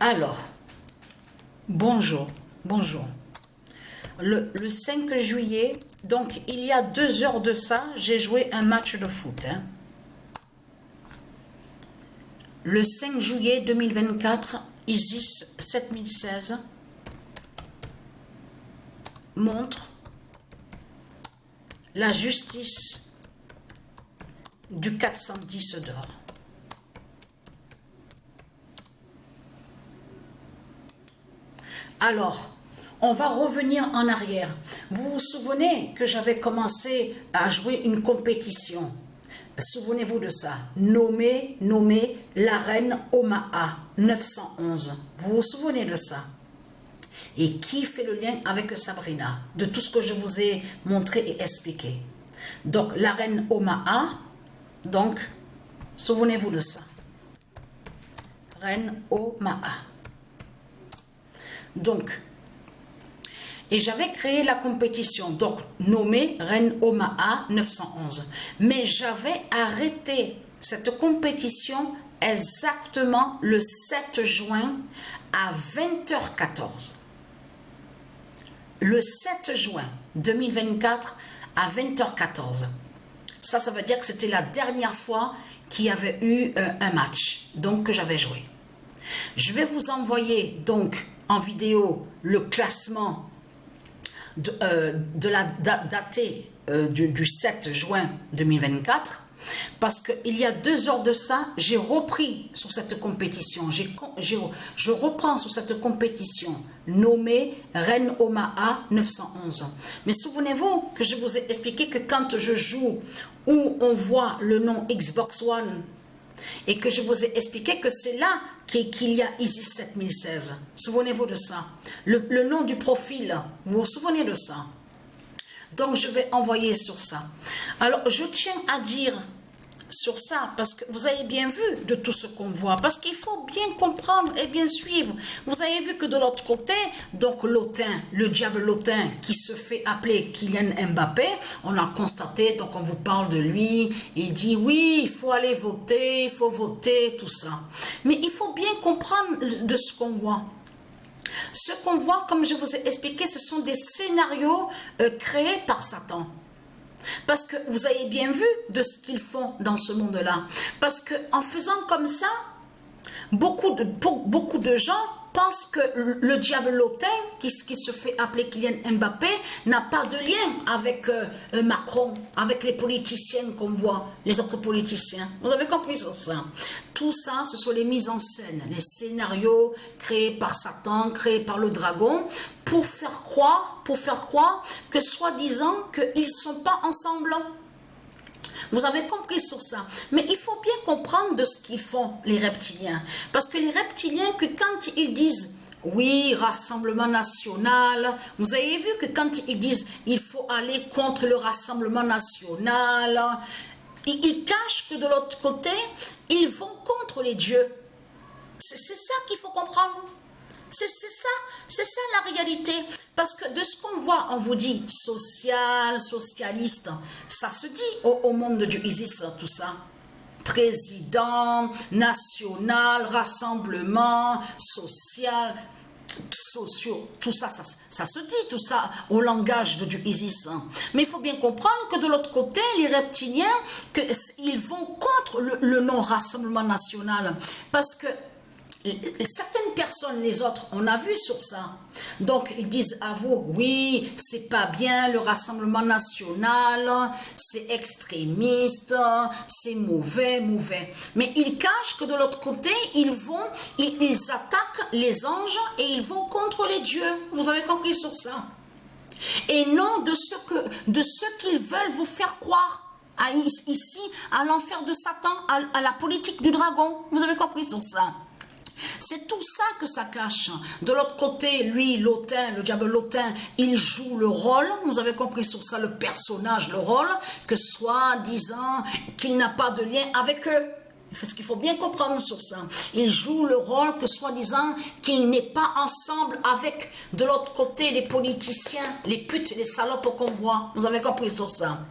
Alors, bonjour, bonjour. Le 5 juillet, donc il y a 2 heures de ça, j'ai joué un match de foot. Le 5 juillet 2024, ISIS 7016 montre la justice du 410 d'or. Alors, on va revenir en arrière. Vous vous souvenez que j'avais commencé à jouer une compétition. Souvenez-vous de ça. Nommé la reine Omaha 911. Vous vous souvenez de ça? Et qui fait le lien avec Sabrina? De tout ce que je vous ai montré et expliqué. Donc, la reine Omaha, donc, souvenez-vous de ça. Reine Omaha. Donc, et j'avais créé la compétition, donc nommée Reine Omaha 911. Mais j'avais arrêté cette compétition exactement le 7 juin à 20h14. Le 7 juin 2024 à 20h14. Ça veut dire que c'était la dernière fois qu'il y avait eu un match, donc que j'avais joué. Je vais vous envoyer donc en vidéo le classement de la datée du 7 juin 2024 parce qu'il y a 2 heures de ça, j'ai repris sur cette compétition, je reprends sur cette compétition nommée Reine Omaha 911. Mais souvenez-vous que je vous ai expliqué que quand je joue où on voit le nom Xbox One et que je vous ai expliqué que c'est là qu'il y a ISIS 7016. Souvenez-vous de ça. Le nom du profil, vous vous souvenez de ça? Donc, je vais envoyer sur ça. Alors, je tiens à dire sur ça, parce que vous avez bien vu de tout ce qu'on voit, parce qu'il faut bien comprendre et bien suivre. Vous avez vu que de l'autre côté, donc l'autain, le diable l'autain qui se fait appeler Kylian Mbappé, on a constaté, donc on vous parle de lui, il dit oui, il faut aller voter, il faut voter, tout ça. Mais il faut bien comprendre de ce qu'on voit. Ce qu'on voit, comme je vous ai expliqué, ce sont des scénarios créés par Satan. Parce que vous avez bien vu de ce qu'ils font dans ce monde-là. Parce qu'en faisant comme ça, beaucoup de gens pensent que le diable l'autain, qui se fait appeler Kylian Mbappé, n'a pas de lien avec Macron, avec les politiciens qu'on voit, les autres politiciens. Vous avez compris sur ça? Tout ça, ce sont les mises en scène, les scénarios créés par Satan, créés par le dragon, pour faire croire que soi-disant qu'ils ne sont pas ensemble. Vous avez compris sur ça. Mais il faut bien comprendre de ce qu'ils font, les reptiliens. Parce que les reptiliens, que quand ils disent, oui, Rassemblement National, vous avez vu que quand ils disent, il faut aller contre le Rassemblement National, ils cachent que de l'autre côté, ils vont contre les dieux. C'est ça qu'il faut comprendre. C'est ça la réalité. Parce que de ce qu'on voit, on vous dit social, socialiste, ça se dit au monde du ISIS, tout ça. Président, national, rassemblement, social, sociaux, tout ça, ça se dit, tout ça, au langage du ISIS. Mais il faut bien comprendre que de l'autre côté, les reptiliens, ils vont contre le non-rassemblement national. Parce que certaines personnes, les autres, on a vu sur ça. Donc, ils disent à vous, oui, c'est pas bien, le Rassemblement National, c'est extrémiste, c'est mauvais. Mais ils cachent que de l'autre côté, ils attaquent les anges et ils vont contre les dieux. Vous avez compris sur ça? Et non de ce qu'ils veulent vous faire croire. Ici, à l'enfer de Satan, à la politique du dragon. Vous avez compris sur ça? C'est tout ça que ça cache. De l'autre côté, lui, l'autain, le diable l'autain, il joue le rôle. Vous avez compris sur ça, le personnage, le rôle, que soi-disant qu'il n'a pas de lien avec eux. Parce qu'il faut bien comprendre sur ça. Il joue le rôle que soi-disant qu'il n'est pas ensemble avec, de l'autre côté, les politiciens, les putes, les salopes qu'on voit. Vous avez compris sur ça.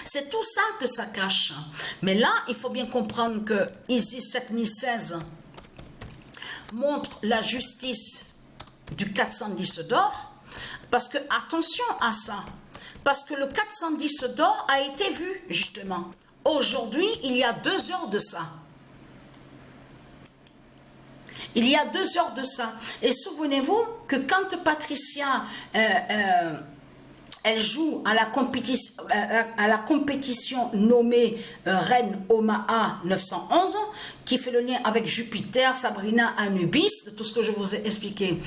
C'est tout ça que ça cache. Mais là, il faut bien comprendre que ISIS 7016, montre la justice du 410 d'or, parce que attention à ça, parce que le 410 d'or a été vu justement. Aujourd'hui, il y a 2 heures de ça. Il y a 2 heures de ça. Et souvenez-vous que quand Patricia, elle joue à la compétition nommée Reine Omaha 911, qui fait le lien avec Jupiter, Sabrina, Anubis, de tout ce que je vous ai expliqué.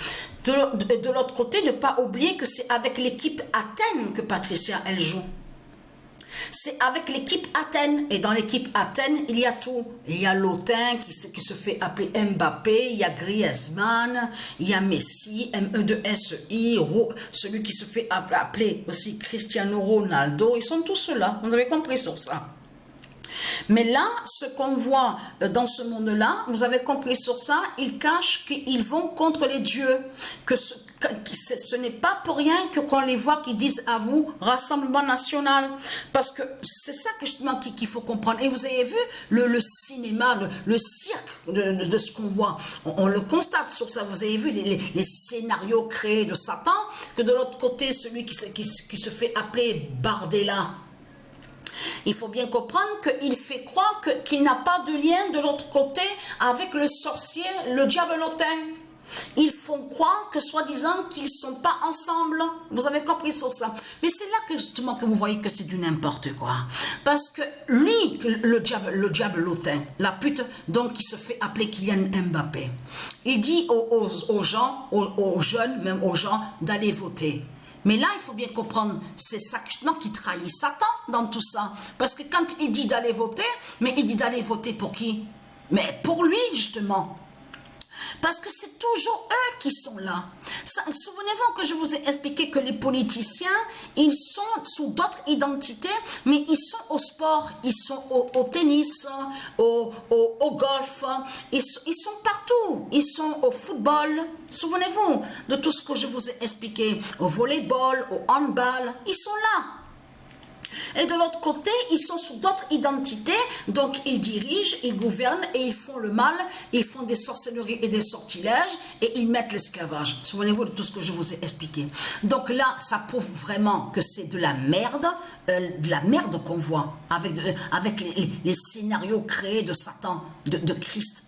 De l'autre côté, ne pas oublier que c'est avec l'équipe Athènes que Patricia, elle joue. C'est avec l'équipe Athènes. Et dans l'équipe Athènes, il y a tout. Il y a Lotin qui se fait appeler Mbappé, il y a Griezmann, il y a Messi, MEDSI, celui qui se fait appeler aussi Cristiano Ronaldo. Ils sont tous là. Vous avez compris sur ça. Mais là, ce qu'on voit dans ce monde-là, vous avez compris sur ça, ils cachent qu'ils vont contre les dieux, que ce n'est pas pour rien qu'on les voit qui disent à vous Rassemblement National, parce que c'est ça que justement qu'il faut comprendre. Et vous avez vu le cinéma, le cirque de ce qu'on voit, on le constate sur ça. Vous avez vu les scénarios créés de Satan, que de l'autre côté, celui qui se fait appeler Bardella, il faut bien comprendre qu'il fait croire qu'il n'a pas de lien de l'autre côté avec le sorcier, le diablotin. Ils font croire que soi-disant qu'ils ne sont pas ensemble. Vous avez compris sur ça. Mais c'est là que justement que vous voyez que c'est du n'importe quoi. Parce que lui, le diablotin, la pute, donc qui se fait appeler Kylian Mbappé, il dit aux gens, aux jeunes, même aux gens, d'aller voter. Mais là, il faut bien comprendre, c'est ça justement qui trahit Satan dans tout ça. Parce que quand il dit d'aller voter, mais il dit d'aller voter pour qui? Mais pour lui, justement. Parce que c'est toujours eux qui sont là. Souvenez-vous que je vous ai expliqué que les politiciens, ils sont sous d'autres identités, mais ils sont au sport, ils sont au tennis, au golf, ils sont partout, ils sont au football. Souvenez-vous de tout ce que je vous ai expliqué, au volleyball, au handball, ils sont là. Et de l'autre côté, ils sont sous d'autres identités, donc ils dirigent, ils gouvernent et ils font le mal, ils font des sorcelleries et des sortilèges et ils mettent l'esclavage. Souvenez-vous de tout ce que je vous ai expliqué. Donc là, ça prouve vraiment que c'est de la merde qu'on voit avec les scénarios créés de Satan, de Christ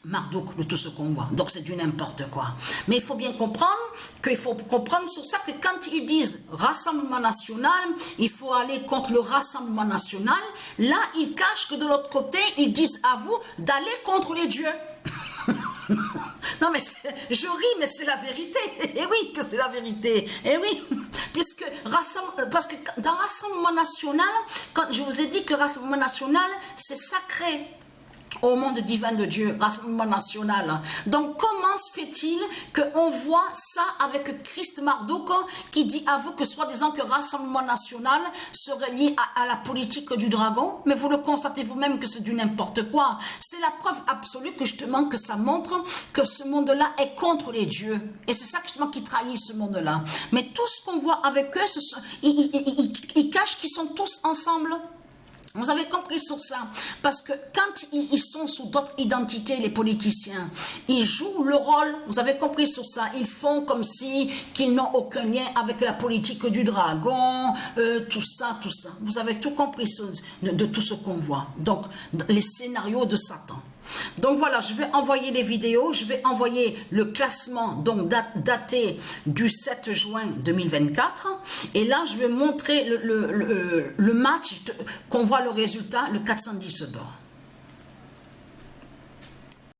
Marduk, de tout ce qu'on voit. Donc c'est du n'importe quoi. Mais il faut bien comprendre qu'il faut comprendre sur ça que quand ils disent Rassemblement National, il faut aller contre le Rassemblement National. Là, ils cachent que de l'autre côté, ils disent à vous d'aller contre les dieux. Non mais je ris, mais c'est la vérité. Et oui, que c'est la vérité. Et oui, parce que dans Rassemblement National, quand je vous ai dit que Rassemblement National, c'est sacré au monde divin de Dieu, Rassemblement National. Donc, comment se fait-il qu'on voit ça avec Christ Marduk qui dit à vous que soi-disant que Rassemblement National serait lié à la politique du dragon? Mais vous le constatez vous-même que c'est du n'importe quoi. C'est la preuve absolue que justement que ça montre que ce monde-là est contre les dieux. Et c'est ça justement qui trahit ce monde-là. Mais tout ce qu'on voit avec eux, ils cachent qu'ils sont tous ensemble. Vous avez compris sur ça, parce que quand ils sont sous d'autres identités, les politiciens, ils jouent le rôle, vous avez compris sur ça, ils font comme si qu'ils n'ont aucun lien avec la politique du dragon, tout ça, vous avez tout compris de tout ce qu'on voit, donc les scénarios de Satan. Donc voilà, je vais envoyer des vidéos, je vais envoyer le classement donc daté du 7 juin 2024 et là je vais montrer le match qu'on voit le résultat, le 410 d'or.